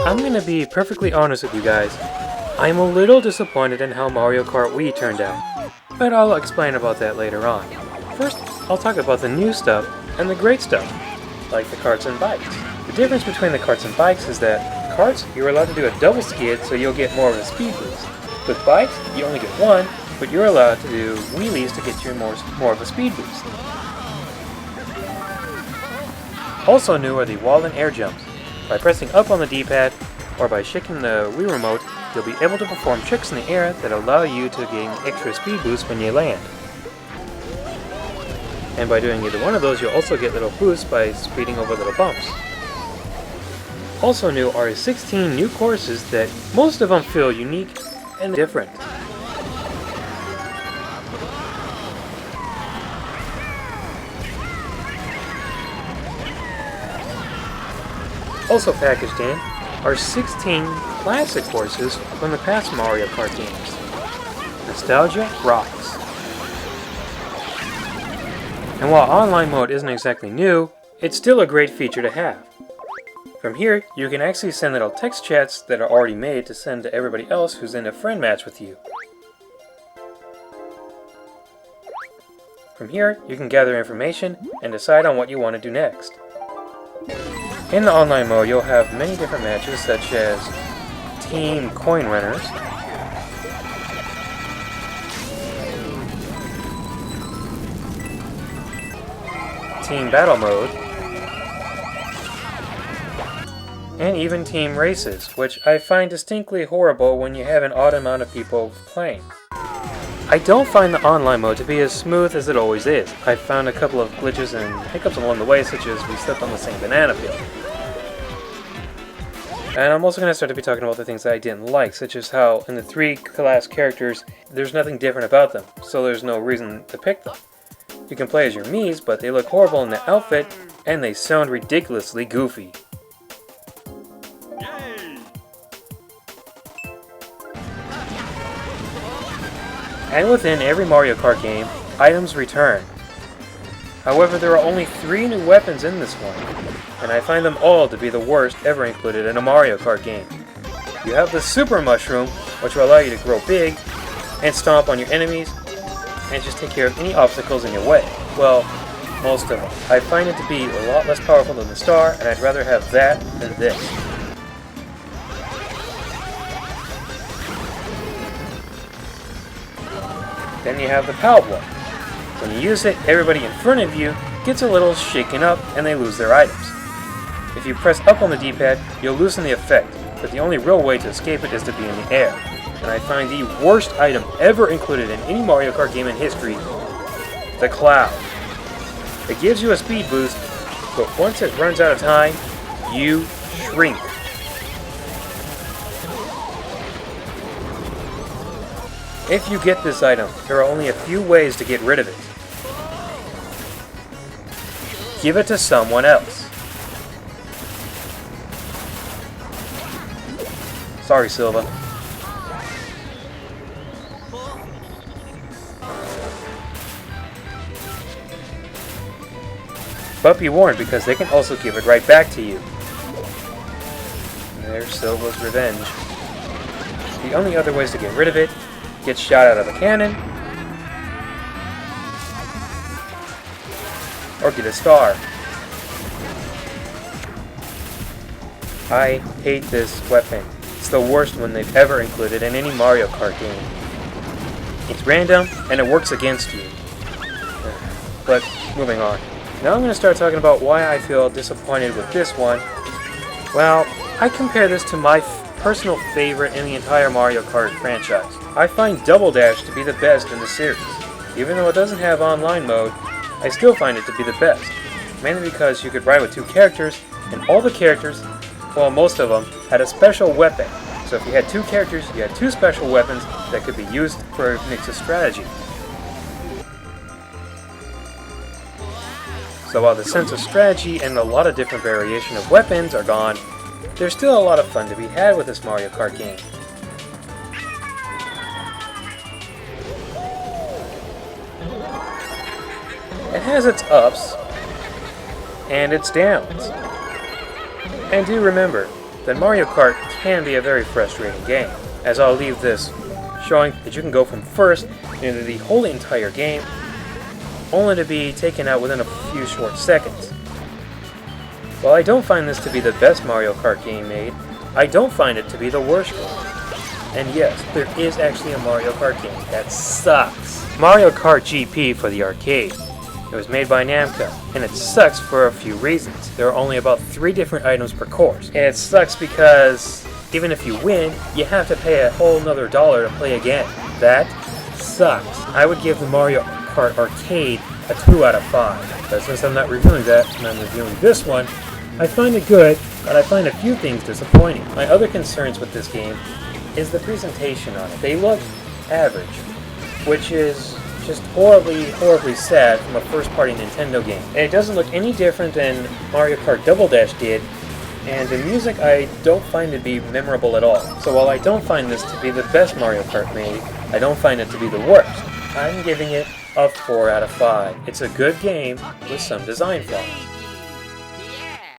I'm gonna be perfectly honest with you guys. I'm a little disappointed in how Mario Kart Wii turned out, but I'll explain about that later on. First, I'll talk about the new stuff and the great stuff, like the Karts and Bikes. The difference between the Karts and Bikes is that karts, you're allowed to do a double skid so you'll get more of a speed boost. With bikes, you only get one, but you're allowed to do wheelies to get you more of a speed boost. Also new are the wall and air jumps. By pressing up on the D-pad, or by shaking the Wii remote, you'll be able to perform tricks in the air that allow you to gain extra speed boost when you land. And by doing either one of those, you'll also get little boosts by speeding over little bumps. Also new are 16 new courses that most of them feel unique and different. Also packaged in are 16 classic courses from the past Mario Kart games. Nostalgia rocks. And while online mode isn't exactly new, it's still a great feature to have. From here, you can actually send little text chats that are already made to send to everybody else who's in a friend match with you. From here, you can gather information and decide on what you want to do next. In the online mode, you'll have many different matches such as Team Coin Runners, Team Battle Mode, and even Team Races, which I find distinctly horrible when you have an odd amount of people playing. I don't find the online mode to be as smooth as it always is. I've found a couple of glitches and hiccups along the way, such as we stepped on the same banana peel. And I'm also going to start to be talking about the things that I didn't like, such as how in the 3 class characters, there's nothing different about them, so there's no reason to pick them. You can play as your Miis, but they look horrible in the outfit, and they sound ridiculously goofy. And within every Mario Kart game, items return. However, there are only 3 new weapons in this one, and I find them all to be the worst ever included in a Mario Kart game. You have the Super Mushroom, which will allow you to grow big, and stomp on your enemies, and just take care of any obstacles in your way. Well, most of them. I find it to be a lot less powerful than the Star, and I'd rather have that than this. Then you have the Pow Block. When you use it, everybody in front of you gets a little shaken up and they lose their items. If you press up on the D-pad, you'll loosen the effect, but the only real way to escape it is to be in the air. And I find the worst item ever included in any Mario Kart game in history, the Cloud. It gives you a speed boost, but once it runs out of time, you shrink. If you get this item, there are only a few ways to get rid of it. Give it to someone else. Sorry, Silva. But be warned, because they can also give it right back to you. There's Silva's revenge. The only other ways to get rid of it: get shot out of a cannon, or get a star. I hate this weapon. It's the worst one they've ever included in any Mario Kart game. It's random, and it works against you. But, moving on. Now I'm going to start talking about why I feel disappointed with this one. Well, I compare this to my personal favorite in the entire Mario Kart franchise. I find Double Dash to be the best in the series. Even though it doesn't have online mode, I still find it to be the best. Mainly because you could ride with 2 characters, and all the characters, well, most of them, had a special weapon. So if you had 2 characters, you had 2 special weapons that could be used for a mix of strategy. So while the sense of strategy and a lot of different variation of weapons are gone, there's still a lot of fun to be had with this Mario Kart game. It has its ups and its downs. And do remember, then Mario Kart can be a very frustrating game, as I'll leave this showing that you can go from first into the whole entire game, only to be taken out within a few short seconds. While I don't find this to be the best Mario Kart game made, I don't find it to be the worst one. And yes, there is actually a Mario Kart game that sucks. Mario Kart GP for the arcade. It was made by Namco, and it sucks for a few reasons. There are only about 3 different items per course. And it sucks because even if you win, you have to pay a whole nother $1 to play again. That sucks. I would give the Mario Kart arcade a 2 out of 5. But since I'm not reviewing that, and I'm reviewing this one, I find it good, but I find a few things disappointing. My other concerns with this game is the presentation on it. They look average, which is just horribly sad from a first-party Nintendo game. And it doesn't look any different than Mario Kart Double Dash did, and the music I don't find to be memorable at all. So while I don't find this to be the best Mario Kart made, I don't find it to be the worst. I'm giving it a 4 out of 5. It's a good game with some design flaws.